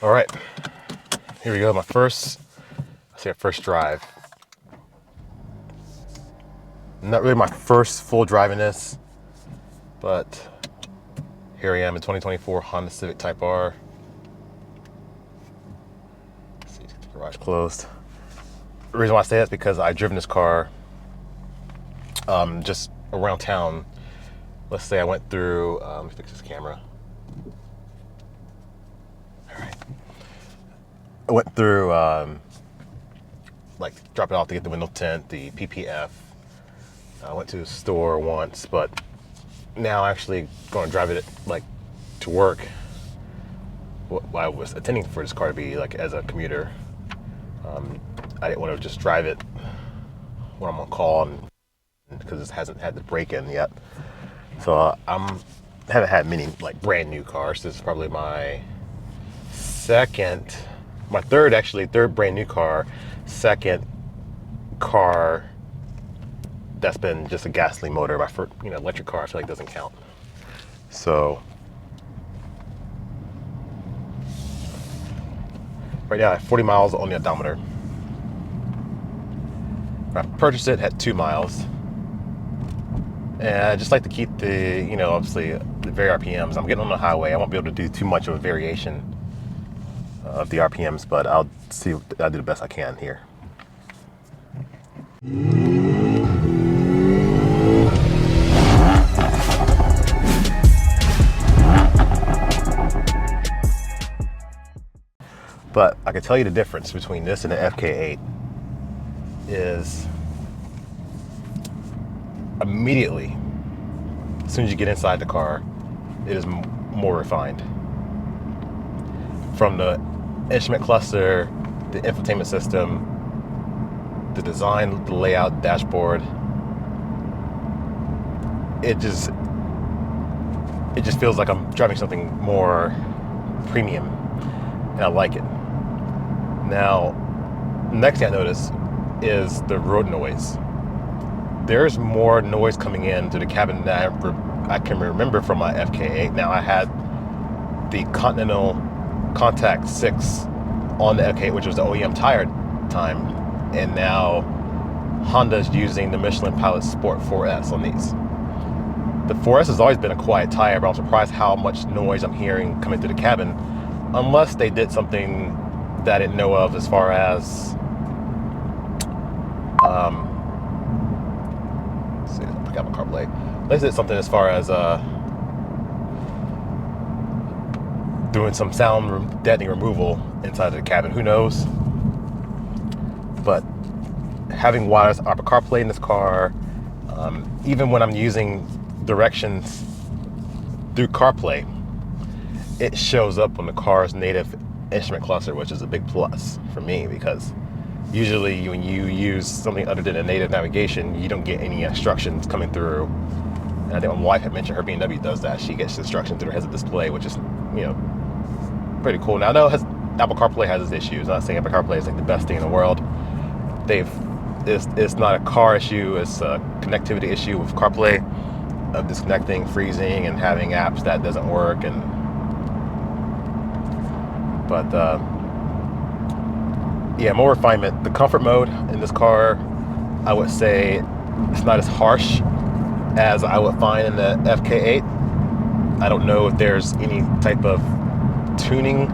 All right, here we go. My first drive. Not really my first full drive in this, but here I am in 2024 Honda Civic Type R. Let's see, get the garage closed. The reason why I say that is because I've driven this car just around town. Let's say I went through, let me fix this camera. All right. I went through, like, drop it off to get the window tint, the PPF. I went to the store once, but now actually going to drive it, like, to work. I was intending for this car to be, like, as a commuter. I didn't want to just drive it when I'm on call, because it hasn't had the break-in yet. So haven't had many, like, brand new cars. This is probably my third brand new car, second car that's been just a gasoline motor. My first, electric car I feel like doesn't count. So right now I have 40 miles on the odometer. When I purchased it, had 2 miles. And I just like to keep the, obviously the very RPMs. I'm getting on the highway. I won't be able to do too much of a variation of the RPMs, but I'll do the best I can here. But I can tell you the difference between this and the FK8 is immediately, as soon as you get inside the car, it is more refined. From the instrument cluster, the infotainment system, the design, the layout, dashboard, it just feels like I'm driving something more premium, and I like it. Now, next thing I notice is the road noise. There's more noise coming in to the cabin than I can remember from my FK8. Now, I had the Continental Contact 6 on the FK8, which was the OEM tire time, and now Honda's using the Michelin Pilot Sport 4S on these. The 4S has always been a quiet tire, but I'm surprised how much noise I'm hearing coming through the cabin, unless they did something that I didn't know of as far as let's see, I got my CarPlay. They did something as far as doing some sound deadening removal inside of the cabin. Who knows? But having wireless Apple CarPlay in this car, even when I'm using directions through CarPlay, it shows up on the car's native instrument cluster, which is a big plus for me, because usually when you use something other than a native navigation, you don't get any instructions coming through. And I think my wife had mentioned her BMW does that. She gets instructions through her heads-up display, which is, pretty cool. Now I know Apple CarPlay has its issues. I'm not saying Apple CarPlay is like the best thing in the world. It's not a car issue, it's a connectivity issue with CarPlay, of disconnecting, freezing, and having apps that doesn't work. But yeah, more refinement. The comfort mode in this car, I would say it's not as harsh as I would find in the FK8. I don't know if there's any type of tuning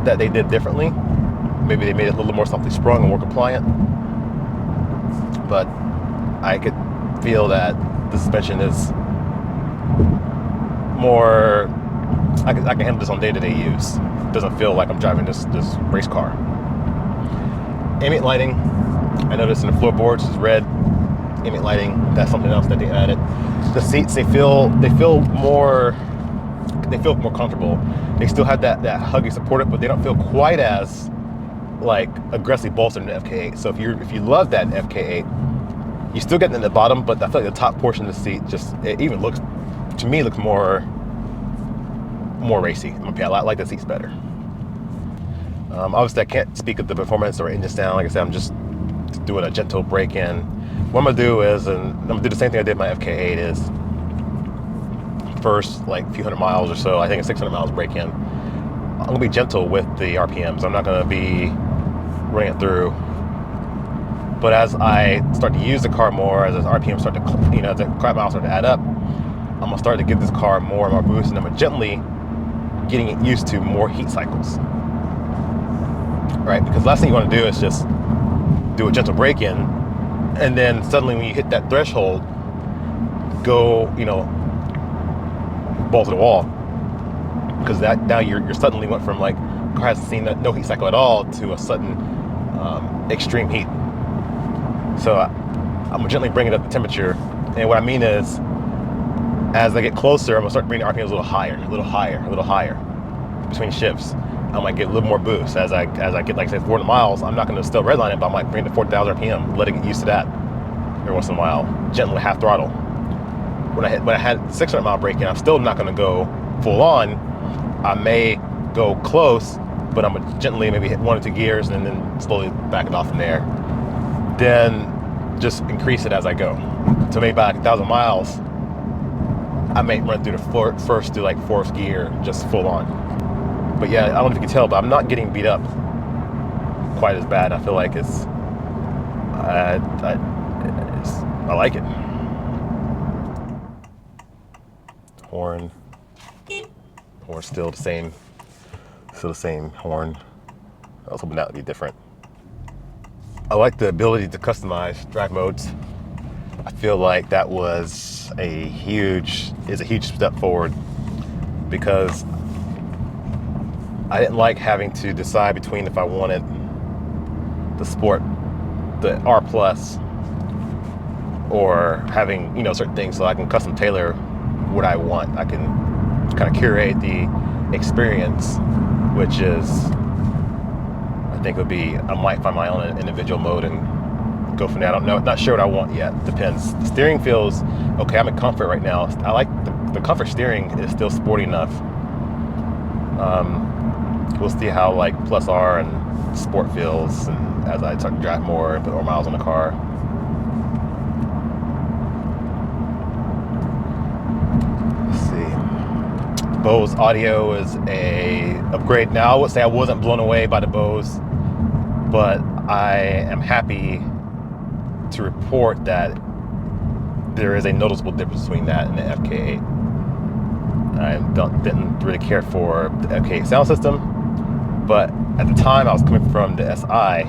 that they did differently. Maybe they made it a little more softly sprung and more compliant. But I could feel that the suspension is more, I can handle this on day-to-day use. It doesn't feel like I'm driving this race car. Ambient lighting, I noticed in the floorboards is red. Ambient lighting, that's something else that they added. The seats, they feel more comfortable. They still have that huggy support, but they don't feel quite as like aggressively bolstered in the FK8. So if you love that FK8, you still get it in the bottom, but I feel like the top portion of the seat it looks more racy. I like the seats better. Obviously I can't speak of the performance or engine sound. Like I said, I'm just doing a gentle break-in. What I'm gonna do is, and I'm gonna do the same thing I did with my FK8, is first like few hundred miles or so, I think it's 600 miles break-in, gonna be gentle with the RPMs. I'm not gonna be running it through. But as I start to use the car more, as the RPMs start to, the car miles start to add up, I'm gonna start to give this car more and more boost, and I'm gently getting it used to more heat cycles. Right? Because the last thing you want to do is just do a gentle break-in, and then suddenly when you hit that threshold, go, ball to the wall. Because that now you're suddenly went from like car hasn't seen no heat cycle at all to a sudden extreme heat. So I'm gonna gently bring it up the temperature, and what I mean is, as I get closer, I'm gonna start bringing the RPMs a little higher, a little higher, a little higher between shifts. I might get a little more boost as I get, like say, 400 miles. I'm not gonna still redline it, but I might bring it to 4,000 RPM, let it get used to that every once in a while, gently half throttle. When I had 600 mile break-in, I'm still not gonna go full on. I may go close, but I'm gonna gently maybe hit 1 or 2 gears and then slowly back it off from there. Then just increase it as I go. So maybe by like 1,000 miles, I may run through the first to like 4th gear, just full on. But yeah, I don't know if you can tell, but I'm not getting beat up quite as bad. I feel like I like it. Horn still the same horn. I was hoping that would be different. I like the ability to customize drive modes. I feel like that is a huge step forward, because I didn't like having to decide between if I wanted the Sport, the R Plus, or having certain things, so I can custom tailor what I want. I can kind of curate the experience, which is, I think would be, I might find my own individual mode and go from there. I don't know, not sure what I want yet. Depends. The steering feels okay. I'm in comfort right now. I like the comfort steering is still sporty enough. We'll see how like Plus R and Sport feels, and as I start to drive more and put more miles on the car. Let's see. Bose audio is a upgrade. Now I would say I wasn't blown away by the Bose, but I am happy to report that there is a noticeable difference between that and the FK8. I didn't really care for the FK8 sound system, but at the time I was coming from the SI,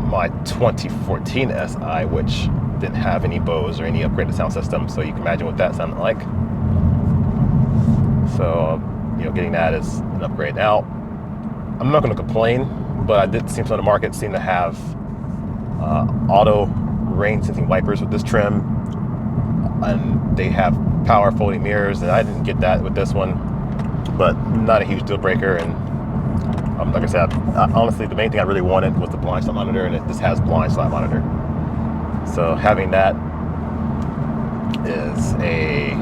my 2014 SI, which didn't have any Bose or any upgraded sound system, so you can imagine what that sounded like. So, getting that is an upgrade. Now, I'm not going to complain, but I did see some of the market seem to have auto rain sensing wipers with this trim, and they have power folding mirrors, and I didn't get that with this one, but not a huge deal breaker. And like I said, honestly, the main thing I really wanted was the blind spot monitor, and this has blind spot monitor, so having that is a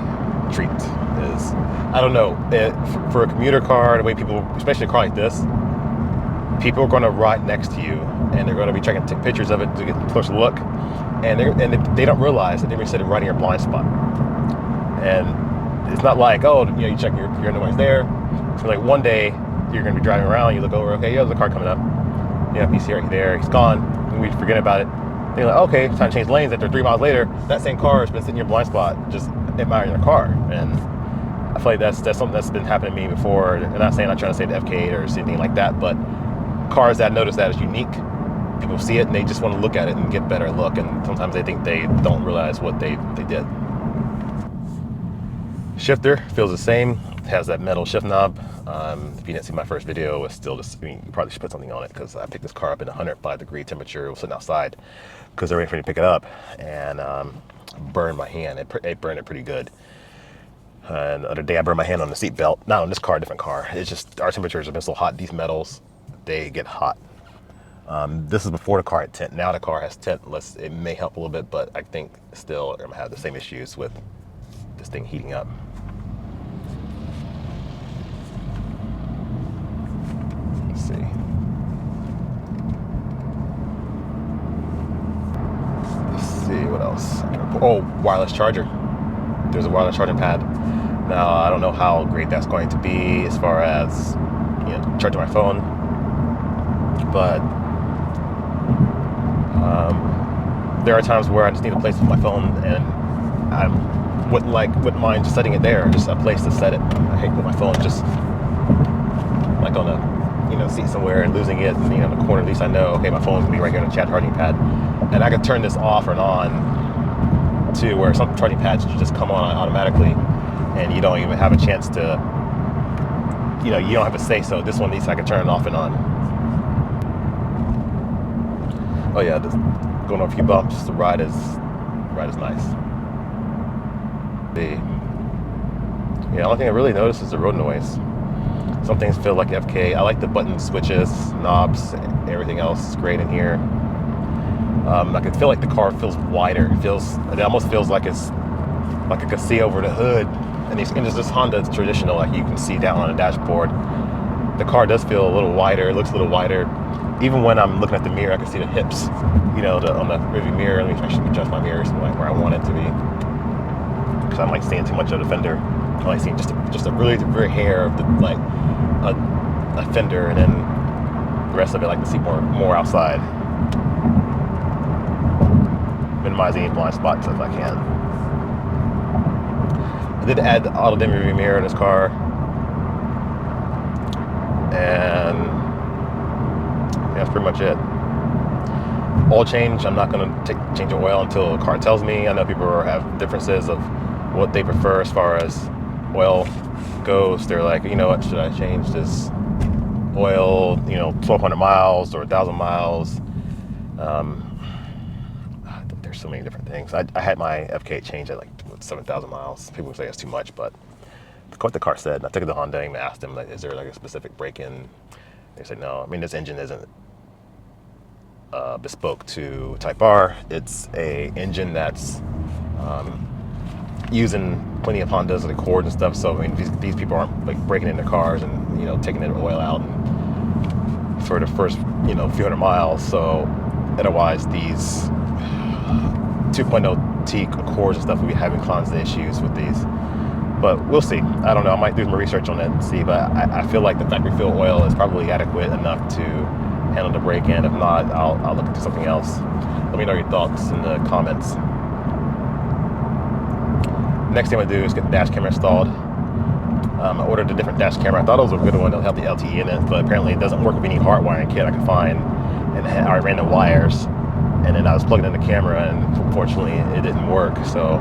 treat. I don't know, for a commuter car, the way people, especially a car like this, people are going to ride next to you, and they're going to be trying to take pictures of it to get a closer look, and they don't realize that they're instead of riding your blind spot. And it's not like, oh, you check your noise there. So like one day you're going to be driving around, you look over, okay, there's a car coming up. He's here, there, he's gone, and we forget about it. And you're like, okay, it's time to change lanes. After 3 miles later, that same car has been sitting in your blind spot, just admiring your car. And I feel like that's something that's been happening to me before. And I'm not saying I'm trying to say the FK8 or anything like that, but cars that notice that is unique, people see it and they just want to look at it and get better look, and sometimes they think they don't realize what they did. Shifter feels the same. It has that metal shift knob. If you didn't see my first video, it's still just, you probably should put something on it, because I picked this car up in 105-degree temperature. It was sitting outside because they're waiting for me to pick it up, and burned my hand. It burned it pretty good. And the other day I burned my hand on the seat belt. Not on this car, different car. It's just our temperatures have been so hot. These metals, they get hot. This is before the car had tint. Now the car has tint. It may help a little bit, but I think still I'm gonna have the same issues with this thing heating up. Let's see. Let's see what else. Oh, wireless charger. There's a wireless charging pad. Now, I don't know how great that's going to be as far as, charging my phone, but there are times where I just need a place with my phone, and I wouldn't mind just setting it there, just a place to set it. I hate putting my phone just like on a seat somewhere and losing it, and in the corner. At least I know, okay, my phone's gonna be right here on the chat charging pad, and I can turn this off and on to where some charging pads just come on automatically, and you don't even have a chance to, you don't have a say so. This one, at least I can turn it off and on. Oh yeah, just going over a few bumps. The ride is nice. The only thing I really notice is the road noise. Some things feel like FK. I like the button switches, knobs, everything else is great in here. I can feel like the car feels wider. It almost feels like it's like I can see over the hood. And it's just Honda, it's traditional, like you can see down on the dashboard. The car does feel a little wider. It looks a little wider. Even when I'm looking at the mirror, I can see the hips, on the rearview mirror. Let me actually adjust my mirrors like where I want it to be, because I'm like seeing too much of the fender. I like seeing just a really very hair of the a fender, and then the rest of it I like to see more outside. Minimizing any blind spots if I can. I did add the auto dimming rearview mirror in this car, and that's pretty much it. Oil change, I'm not going to change the oil until the car tells me. I know people have differences of what they prefer as far as oil goes. They're like, what, should I change this oil, 1,200 miles or 1,000 miles? There's so many different things. I had my FK changed at like 7,000 miles. People would say that's too much, but what the car said. And I took it to Honda and asked them, like, is there like a specific break-in? They said no. I mean, this engine isn't bespoke to Type R. It's a engine that's using plenty of Hondas and Accords and stuff. So I mean, these people aren't like breaking into cars and taking the oil out and for the first few hundred miles. So otherwise, these 2.0 T Accords and stuff will be having constant issues with these. But we'll see. I don't know. I might do some research on it and see. But I feel like the factory fill oil is probably adequate enough to handle the break-in. If not, I'll look into something else. Let me know your thoughts in the comments. Next thing I'm gonna do is get the dash camera installed. I ordered a different dash camera. I thought it was a good one that had the LTE in it, but apparently it doesn't work with any hard wiring kit I could find. And I ran the wires, and then I was plugging in the camera, and unfortunately it didn't work. So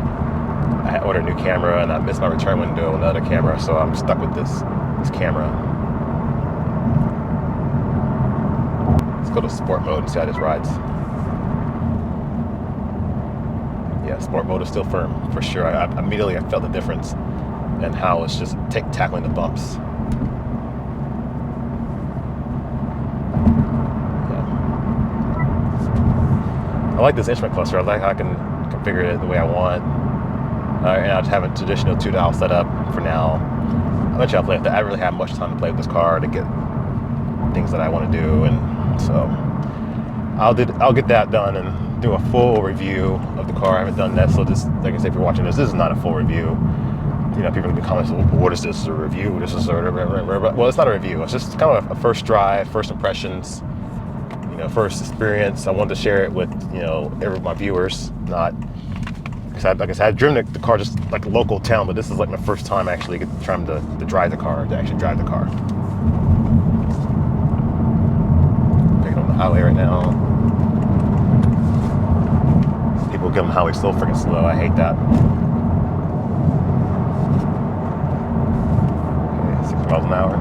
I ordered a new camera, and I missed my return window on the other camera, so I'm stuck with this camera. Let's go to sport mode and see how this rides. Yeah, sport mode is still firm, for sure. Immediately I felt the difference in how it's just tackling the bumps. Yeah. I like this instrument cluster. I like how I can configure it the way I want. And I just have a traditional 2-dial setup for now. Eventually I'll play with that. I really have much time to play with this car to get things that I want to do, and so I'll get that done and do a full review of the car. I haven't done that, so this, like I said, if you're watching this is not a full review. People in the comments, well, what is this? A review? This is well, it's not a review. It's just kind of a first drive, first impressions, first experience. I wanted to share it with every my viewers, not. Like I said, I've driven the car just like a local town, but this is like my first time actually trying to drive the car, to actually drive the car. Taking on the highway right now. People get on the highway so freaking slow. I hate that. Okay, 60 miles an hour.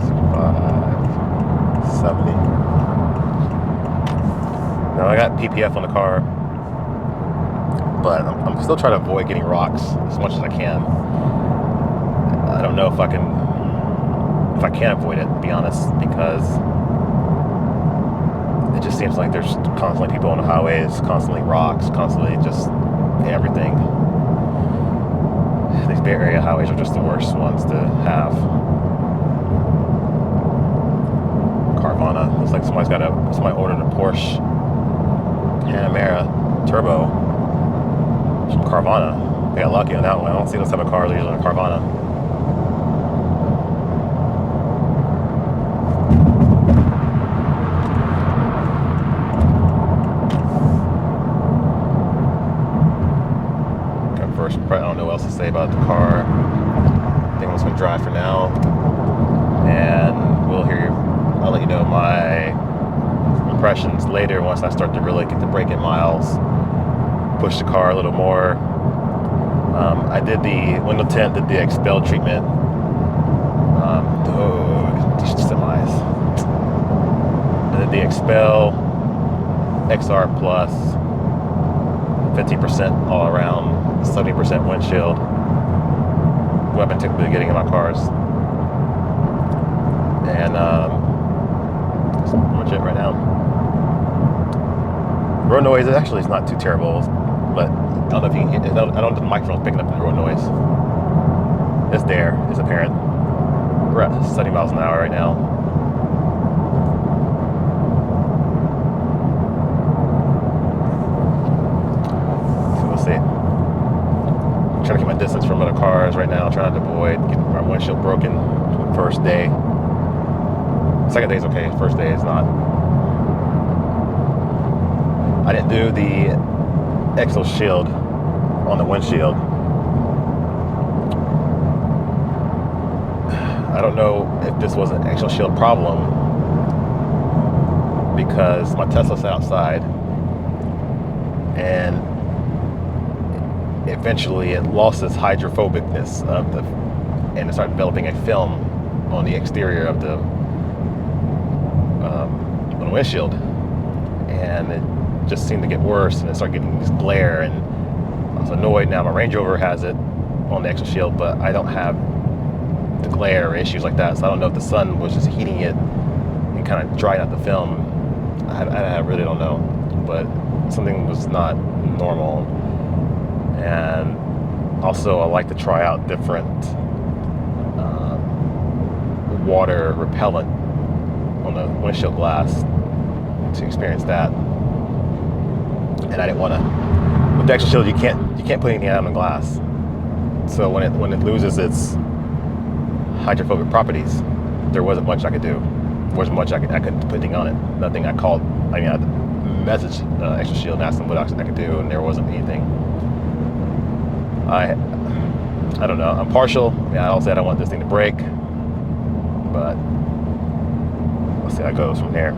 65, 70. Now I got PPF on the car, but I'm still trying to avoid getting rocks as much as I can. I don't know if I can avoid it, to be honest, because it just seems like there's constantly people on the highways, constantly rocks, constantly just everything. These Bay Area highways are just the worst ones to have. Carvana. Looks like somebody ordered a Porsche Panamera Turbo from Carvana. I got lucky on that one. I don't see those type of cars usually on a Carvana. Okay, first, I don't know what else to say about the car. I think I'm just gonna drive for now, and I'll let you know my impressions later once I start to really get the break-in miles, push the car a little more. I did the window tint, did the expel treatment. These semis. I did the expel XR plus, 15% all around, 70% windshield. Weapon took the beginning of my cars. And that's pretty much it right now. Road noise actually is not too terrible, but I don't know if you can, I don't know if the microphone's picking up the road noise. It's there, it's apparent. We're at 70 miles an hour right now. So we'll see. I'm trying to keep my distance from other cars right now, trying to avoid getting my windshield broken the first day. Second day is okay, first day is not. I didn't do the exo shield on the windshield. I don't know if this was an exo shield problem because my Tesla sat outside and eventually it lost its hydrophobicness and it started developing a film on the exterior of the on the windshield, and it just seemed to get worse, and it started getting this glare, and I was annoyed. Now my Range Rover has it on the exo shield, but I don't have the glare or issues like that, so I don't know if the sun was just heating it and kind of drying out the film. I really don't know, but something was not normal. And also I like to try out different water repellent on the windshield glass to experience that. And I didn't want to, with the exo shield you can't put anything out on the glass, so when it loses its hydrophobic properties, there wasn't much I could do. There wasn't much I could put anything on it. Nothing. I messaged exo shield and asked them what I could do, and there wasn't anything. I don't know. I'm partial. Yeah, I'll say I don't want this thing to break, but we'll see how it goes from there.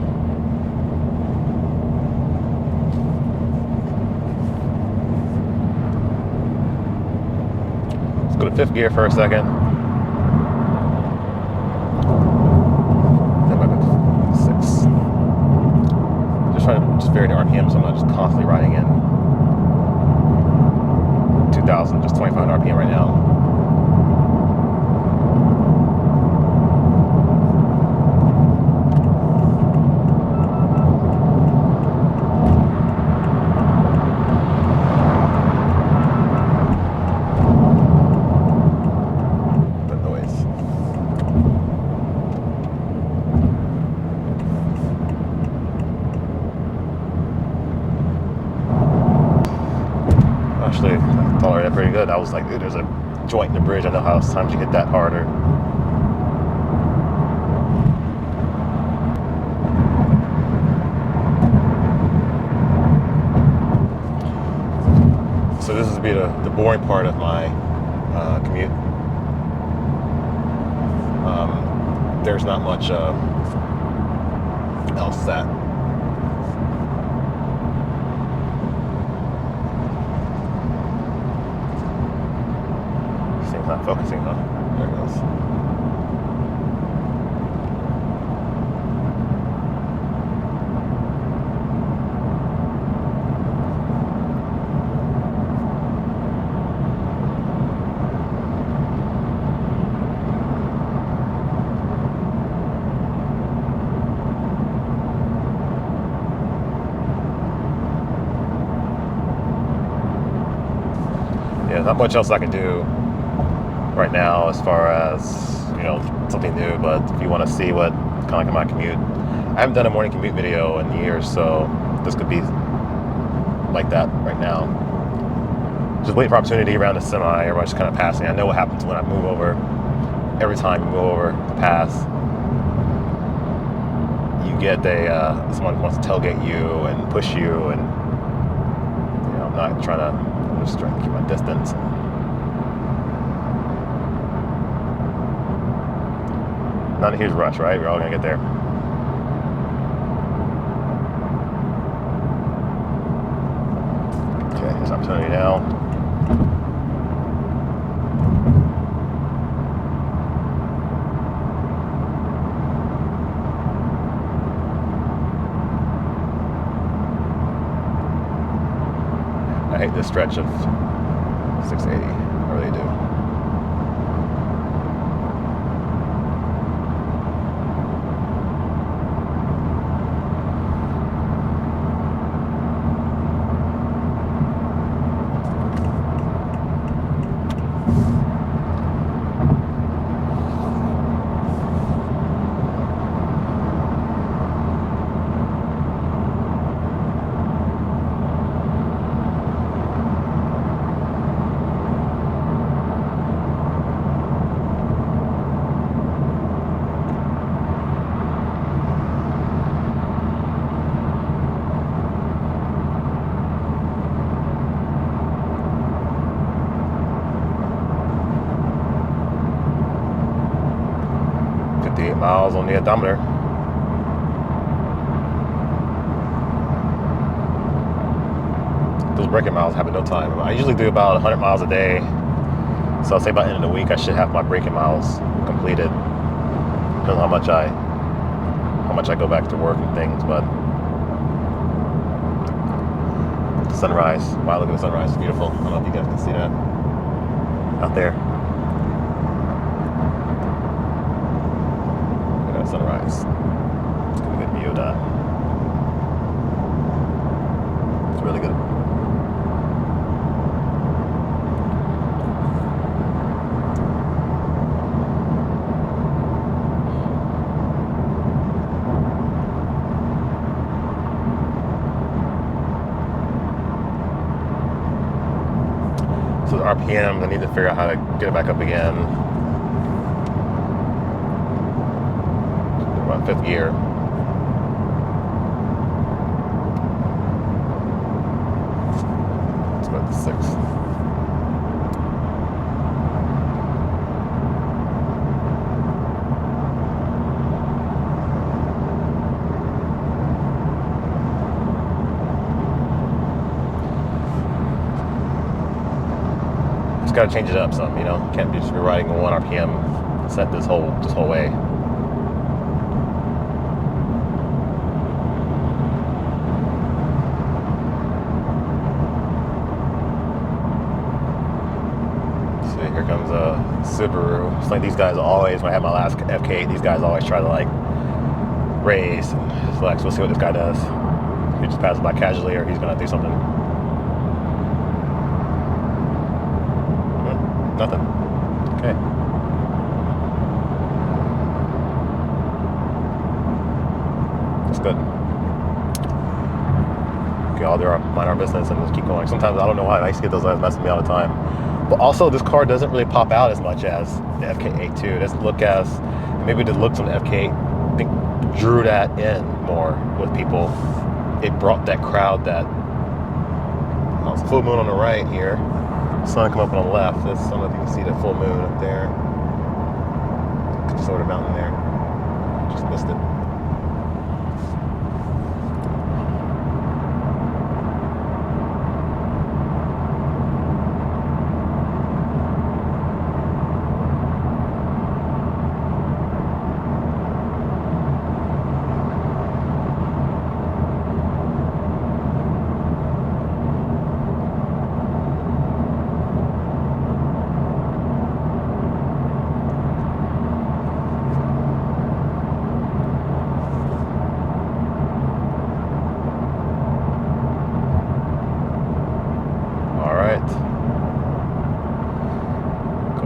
Let's go to fifth gear for a second. Six. Just trying to vary the RPM so I'm not just constantly riding in 2,000, just 25 RPM right now. The noise. Actually, I tolerated that pretty good. I was like, dude, there's a joint in the bridge. I know how sometimes you hit that harder. So this is be the boring part of my commute. There's not much else that thing's not focusing, huh? There it goes. Yeah, not much else I can do right now as far as, something new, but if you want to see what kind of like my commute, I haven't done a morning commute video in years, so this could be like that right now. just waiting for opportunity around the semi. Everybody's just kind of passing. I know what happens when I move over. Every time you move over to pass, you get someone wants to tailgate you and push you, and I'm just trying to keep my distance. Not a huge rush, right? We're all gonna get there. Okay, here's opportunity now. I hate this stretch of 680. I really do. Miles on the odometer. Those braking miles happen no time. I usually do about 100 miles a day, so I'll say by the end of the week I should have my braking miles completed. Depends on how much I go back to work and things. But the sunrise, wow, look at the sunrise, it's beautiful. I don't know if you guys can see that out there. Sunrise. It's a good view of that. It's really good. So the RPMs, I need to figure out how to get it back up again. Fifth gear. Let's go to 6. Just gotta change it up some, Can't be just be riding a 1 RPM set this whole way. Here comes a Subaru. It's like these guys always, when I had my last FK8, these guys always try to like race and flex. We'll see what this guy does. He just passes by casually, or he's gonna do something. Nothing. Okay. That's good. Okay, I'll do mind our business and just keep going. Sometimes I don't know why I used to get those guys messing with me all the time. But also, this car doesn't really pop out as much as the FK8 too. It doesn't look as, maybe the looks on the FK8, I think, drew that in more with people. It brought that crowd that, it's full moon on the right here. Sun come up on the left. I don't know if you can see the full moon up there. Sort of mountain there. Just missed it.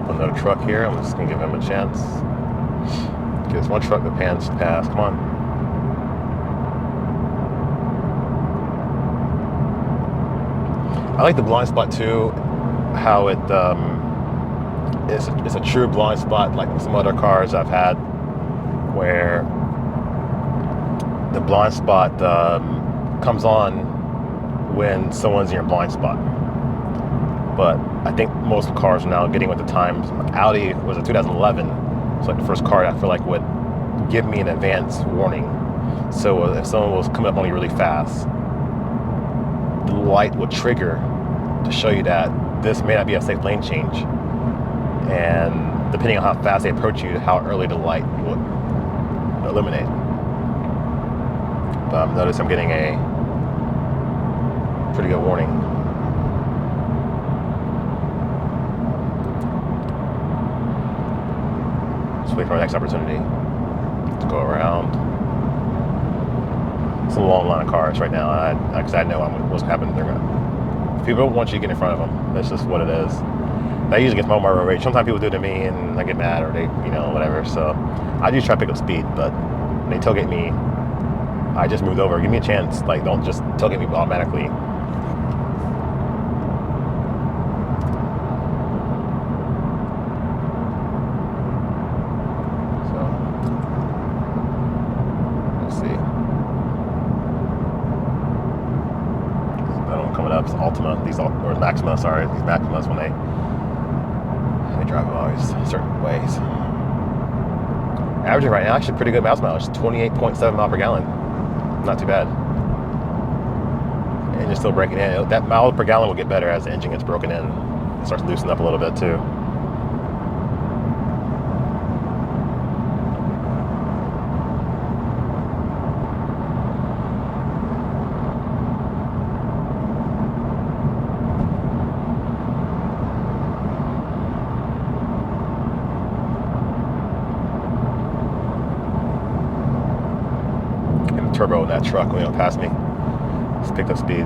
Another truck here. I'm just gonna give him a chance. Okay, there's one truck that pans past. Come on. I like the blind spot too. how it's a true blind spot, like some other cars I've had, where the blind spot comes on when someone's in your blind spot. But I think most cars are now getting with the times. Audi was a 2011. It's like the first car I feel like would give me an advance warning. So if someone was coming up on you really fast, the light would trigger to show you that this may not be a safe lane change. And depending on how fast they approach you, how early the light would illuminate. But notice I'm getting a pretty good warning. Just wait for our next opportunity to go around. It's a long line of cars right now, because I know what's happening. People don't want you to get in front of them. That's just what it is. That usually gets my road rage. Sometimes people do it to me, and I get mad, or they, whatever. So I just try to pick up speed, but when they tailgate me, I just moved over. Give me a chance. Like, don't just tailgate me automatically. Ultima, or Maxima, sorry, these Maximas, when they drive always certain ways. Averaging right now, actually pretty good mileage, 28.7 miles per gallon. Not too bad. And you're still breaking in. That miles per gallon will get better as the engine gets broken in. It starts to loosen up a little bit too. Turbo in that truck when it passed me. Just picked up speed.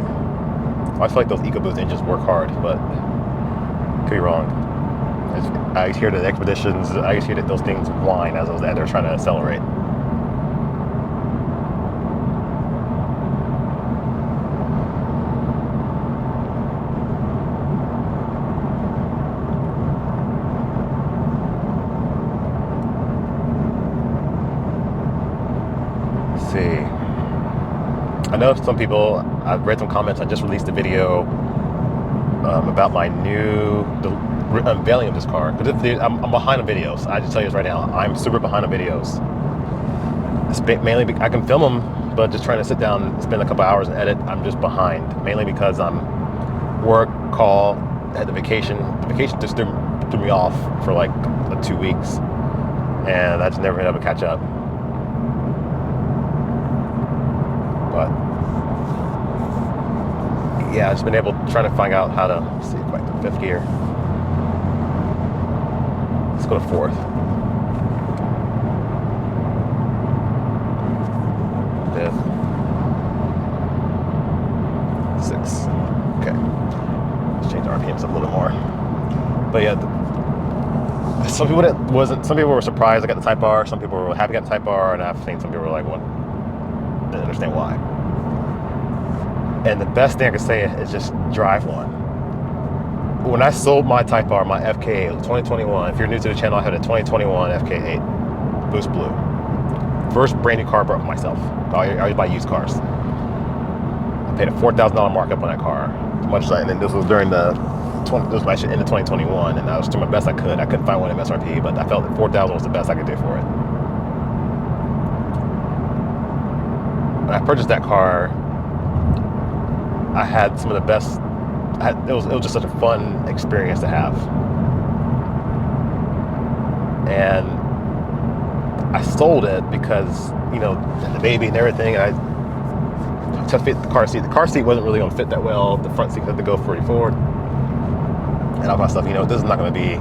I feel like those EcoBoost engines work hard, but could be wrong. I used to hear the Expeditions, I used to hear that those things whine as they're trying to accelerate. Let's see. I know some people, I've read some comments, I just released a video about my the unveiling of this car. Because I'm behind on videos. I just tell you this right now, I'm super behind on videos. It's mainly, I can film them, but just trying to sit down and spend a couple hours and edit, I'm just behind. Mainly because I'm work, call, had the vacation. The vacation just threw me off for like 2 weeks. And I just never been able to catch up. But yeah, I've just been trying to find out how to, let's see, back to fifth gear. Let's go to fourth. Fifth. Sixth. Okay. Let's change the RPMs up a little more. But yeah, some people were surprised I got the Type R. Some people were happy I got the Type R, and I've seen some people were like, what? Didn't understand why. And the best thing I can say is just drive one. When I sold my Type R, my FK8, it was 2021. If you're new to the channel, I had a 2021 FK8 Boost Blue. First brand new car I bought for myself. I always buy used cars. I paid a $4,000 markup on that car. And then this was during this was actually in the 2021, and I was doing my best I could. I couldn't find one MSRP, but I felt that $4,000 was the best I could do for it. When I purchased that car, I had some of the best. It was just such a fun experience to have, and I sold it because the baby and everything. To fit the car seat. The car seat wasn't really going to fit that well. The front seat had to go pretty forward, and all my stuff. This is not going to be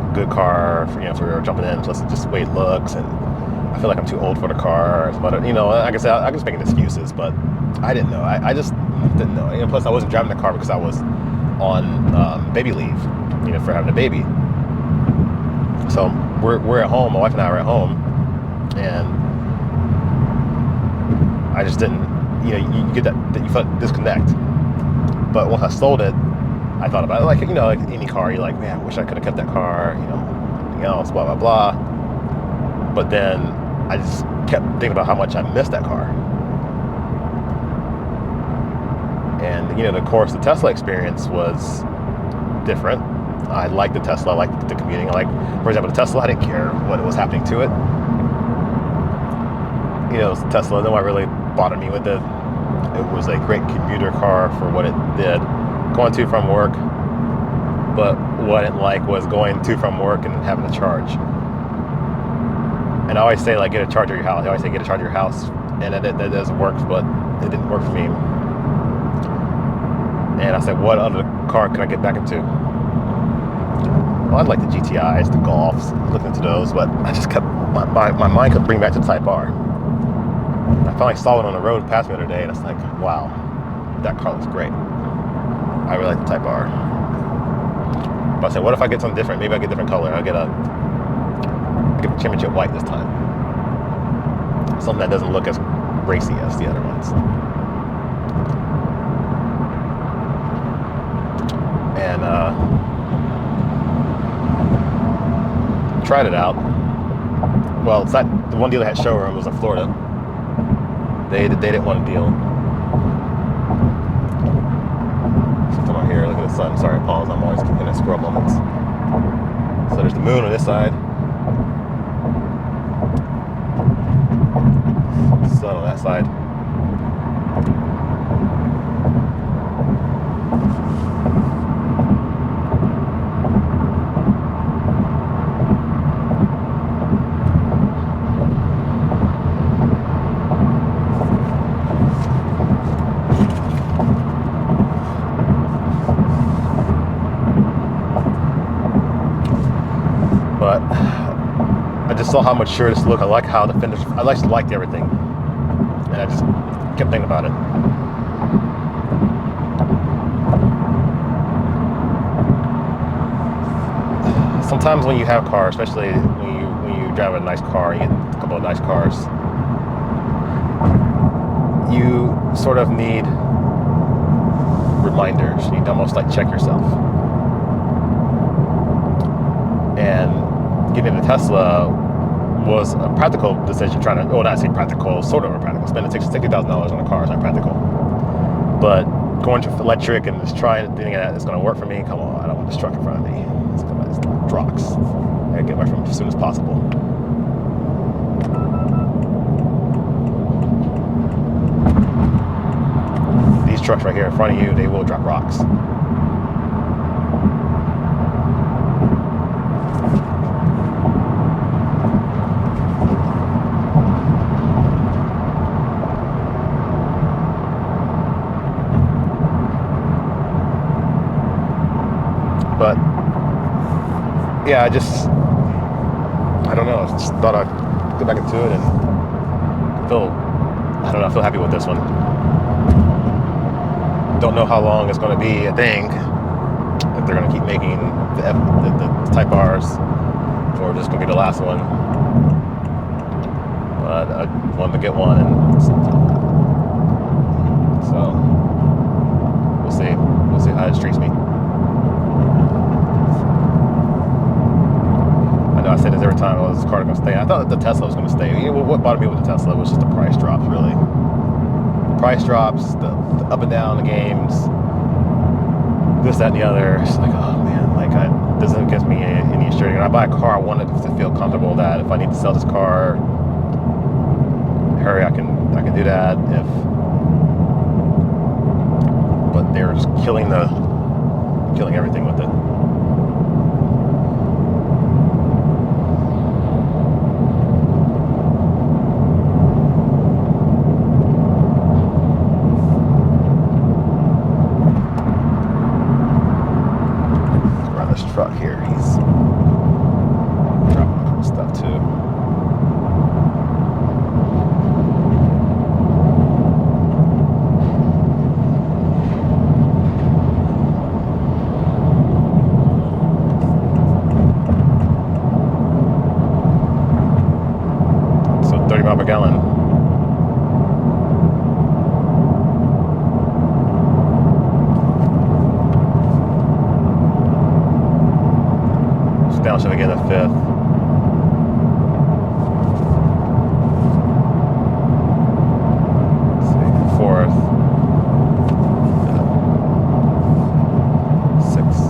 a good car for we were jumping in. Plus, just the way it looks, and I feel like I'm too old for the car. But like I said, I'm just making excuses, but I didn't know. I just didn't know. Plus, I wasn't driving the car because I was on baby leave, for having a baby. So we're at home. My wife and I are at home, and I just didn't. You get that you felt disconnect. But once I sold it, I thought about it, like, you know, like any car, you're like, man, I wish I could have kept that car, you know, anything else, blah, blah, blah. But then I just kept thinking about how much I missed that car. And, you know, of course, the Tesla experience was different. I liked the Tesla, I liked the commuting. I like, for example, the Tesla, I didn't care what was happening to it. You know, it was Tesla, no one really bothered me with it. It was a great commuter car for what it did, going to from work. But what I didn't like was going to from work and having to charge. And I always say, like, get a charger at your house. I always say, get a charger at your house. And that doesn't work, but it didn't work for me. And I said, what other car can I get back into? Well, I'd like the GTIs, the Golfs, looking into those, but I just kept, my mind kept bringing back to the Type R. I finally saw it on the road past me the other day, and it's like, wow, that car looks great. I really like the Type R. But I said, what if I get something different? Maybe I get a different color. I get a championship white this time. Something that doesn't look as racy as the other ones. And tried it out. Well, it's not the one deal that had showroom was in Florida. They didn't want a deal. So come on here, look at the sun. Sorry, pause. I'm always in a scrub moments. So there's the moon on this side. Sun on that side. But I just saw how mature this looked. I like how the fenders, I just liked everything. And I just kept thinking about it. Sometimes when you have cars, especially when you drive a nice car, you get a couple of nice cars, you sort of need reminders. You need to almost like check yourself. And getting a Tesla was a practical decision, trying to, well, not say practical, sort of a practical. Spending $60,000 on a car is not practical. But going to electric and just trying to think that it's going to work for me, come on, I don't want this truck in front of me. It's going to rocks. I gotta get away from it as soon as possible. These trucks right here in front of you, they will drop rocks. But yeah, I don't know. I just thought I'd go back into it and I feel happy with this one. Don't know how long it's going to be a thing. If they're going to keep making the Type Rs, or just going to be the last one. But I wanted to get one, and so we'll see. We'll see how it treats me. I say this every time, oh, this car is going to stay. I thought that the Tesla was going to stay. You know, what bothered me with the Tesla was just the price drops, really. The price drops, the up and down the games, this, that, and the other. It's like, oh man, like it doesn't give me any assurance. When I buy a car, I want it to feel comfortable that if I need to sell this car, hurry, I can do that. But they're just killing everything with it. Truck here, he's dropping cool stuff too. So 30 miles per gallon. 5th. Let's see, 4th. 6th.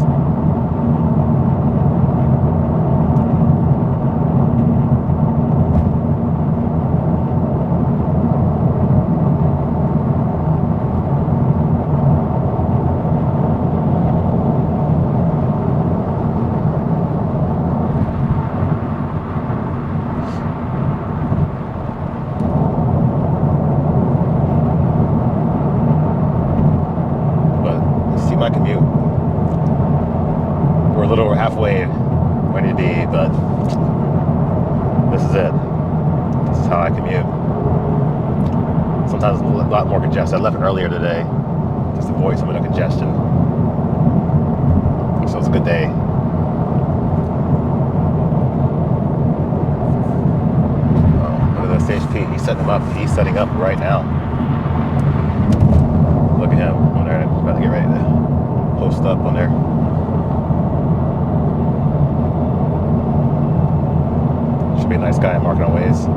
My commute. We're a little over halfway where I need to be, but this is it. This is how I commute. Sometimes a lot more congested. I left earlier today just to avoid some of the congestion. So it's a good day. Oh, look at that CHP. He's setting him up. He's setting up right now. Look at him on there. About to get ready to post up on there. Should be a nice guy marking on ways.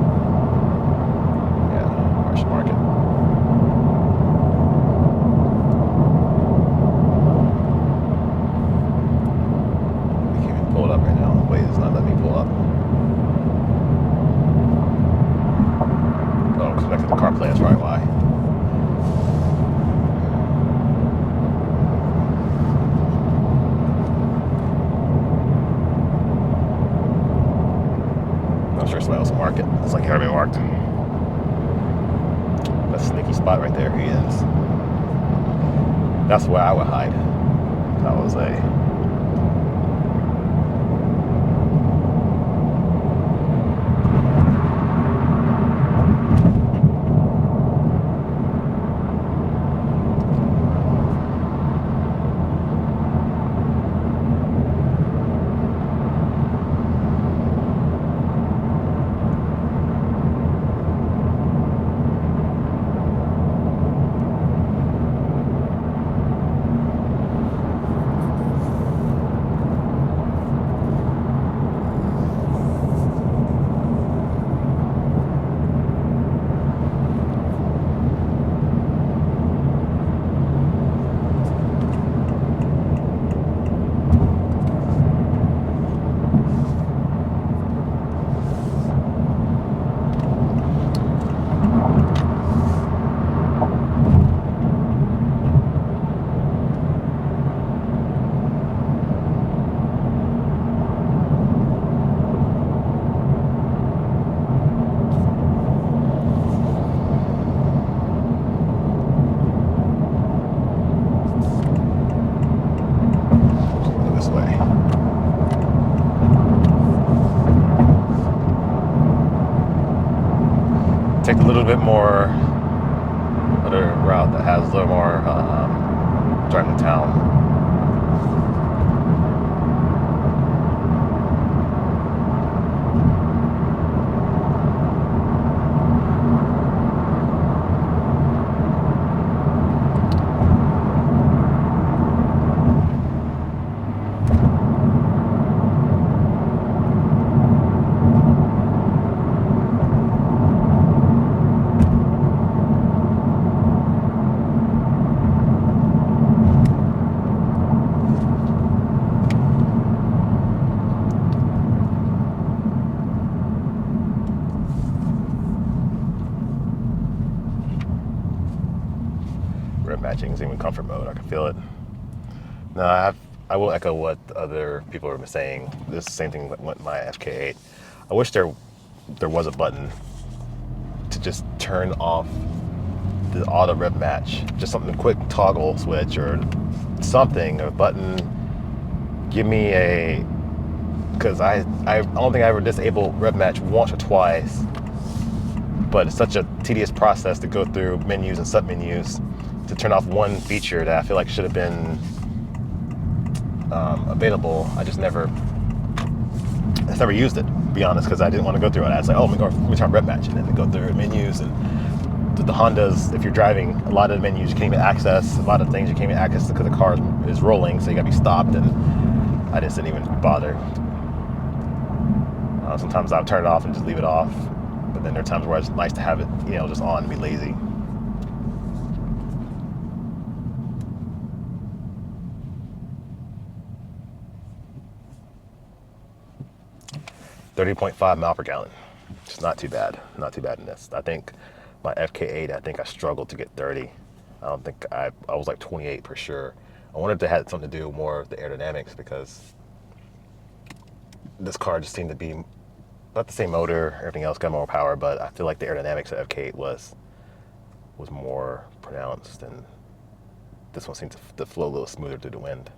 Yeah, Martian market. I can't even pull it up right now. Waze is not letting me pull up. Oh, connected to CarPlay, that's probably why. I'm sure somebody else will mark it. It's like already marked. That sneaky spot right there, he is. That's where I would hide. That was a... Take a little bit more other route that has a little more driving to town. Rev matching is even comfort mode. I can feel it. No, I will echo what other people are saying. This is the same thing with my FK8. I wish there was a button to just turn off the auto rev match. Just something, a quick toggle switch or something, a button. Give me a, because I don't think I ever disabled rev match once or twice, but it's such a tedious process to go through menus and submenus to turn off one feature that I feel like should have been available. I never used it, to be honest, because I didn't want to go through all that. It's like, oh, let me try rev match, and then go through menus. And the Hondas, if you're driving, a lot of the menus you can't even access. A lot of things you can't even access because the car is rolling, so you gotta be stopped. And I just didn't even bother. Sometimes I'll turn it off and just leave it off, but then there are times where it's nice to have it, just on and be lazy. .5 mile per gallon. It's not too bad. Not too bad in this. I think my FK8, I struggled to get 30. I don't think I was like 28 for sure. I wondered if it had something to do more with the aerodynamics, because this car just seemed to be about the same motor, everything else got more power, but I feel like the aerodynamics of FK8 was more pronounced, and this one seemed to flow a little smoother through the wind.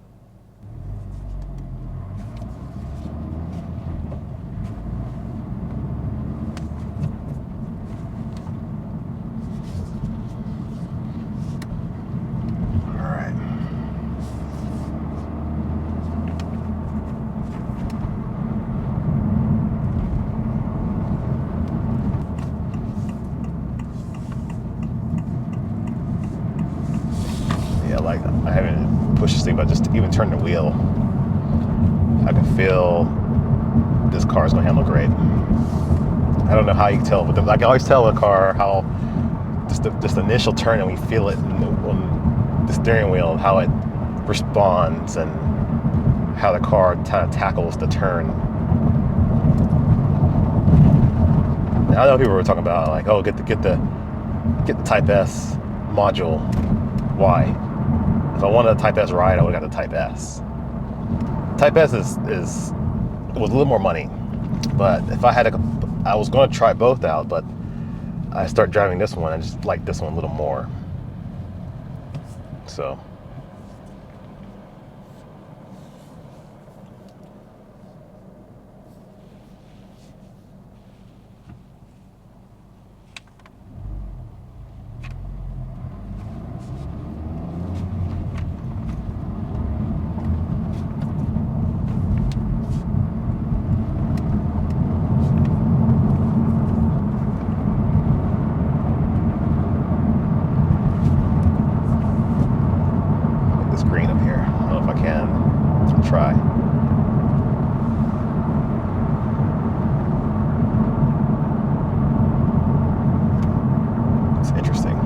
Like, I haven't pushed the seat, but just to even turn the wheel, I can feel this car is going to handle great. I don't know how you can tell, but I can always tell a car how just the initial turn, and we feel it on the steering wheel, how it responds and how the car kind of tackles the turn. Now, I know people were talking about like, oh, get the Type S module. Why? If I wanted a Type S ride, I would have got the Type S. Type S was a little more money, but if I was going to try both out, but I started driving this one. I just like this one a little more. So. Green up here. I don't know if I can. I'll try. It's interesting.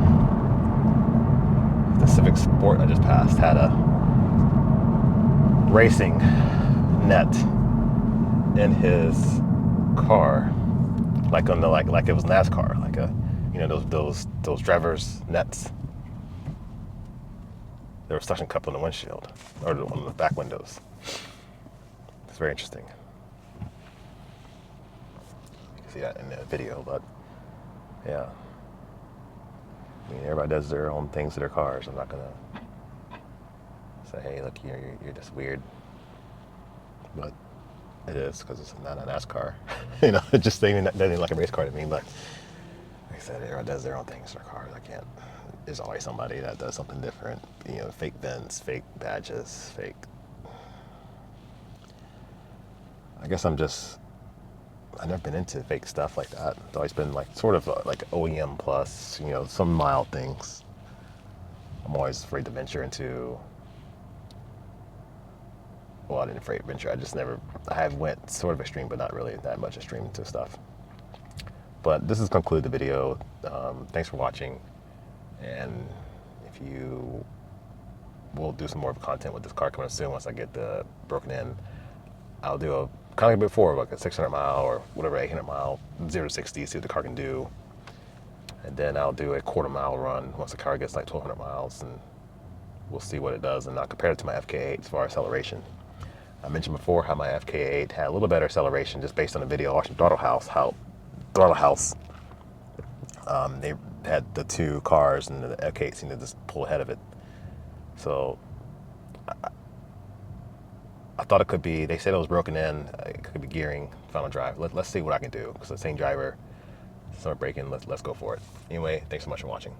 The Civic Sport I just passed had a racing net in his car, like on the like it was NASCAR, like those drivers' nets. There was a suction cup on the windshield, or on the back windows. It's very interesting. You can see that in the video, but yeah. I mean, everybody does their own things to their cars. I'm not gonna say, hey, look, you're just weird. But it is, because it's not a NASCAR. It just doesn't even like a race car to me, but like I said, everyone does their own things to their cars. I can't. There's always somebody that does something different. Fake VINs, fake badges, fake. I guess I've never been into fake stuff like that. It's always been like sort of like OEM plus, some mild things. I'm always afraid to venture into. Well, I didn't afraid to venture. I have went sort of extreme, but not really that much extreme to stuff. But this has concluded the video. Thanks for watching. And if you will do some more content with this car coming soon, once I get the broken in, I'll do a kind of like before, like a 600 mile or whatever, 800 mile, 0 to 60, see what the car can do. And then I'll do a quarter-mile run once the car gets like 1,200 miles, and we'll see what it does. And I'll compare it to my FK8 as far as acceleration. I mentioned before how my FK8 had a little better acceleration just based on the video watching Throttle House. They had the two cars, and the FK8 seemed to just pull ahead of it. So I thought it could be, they said it was broken in, it could be gearing, final drive. Let's see what I can do, because the same driver started braking, let's go for it. Anyway, thanks so much for watching.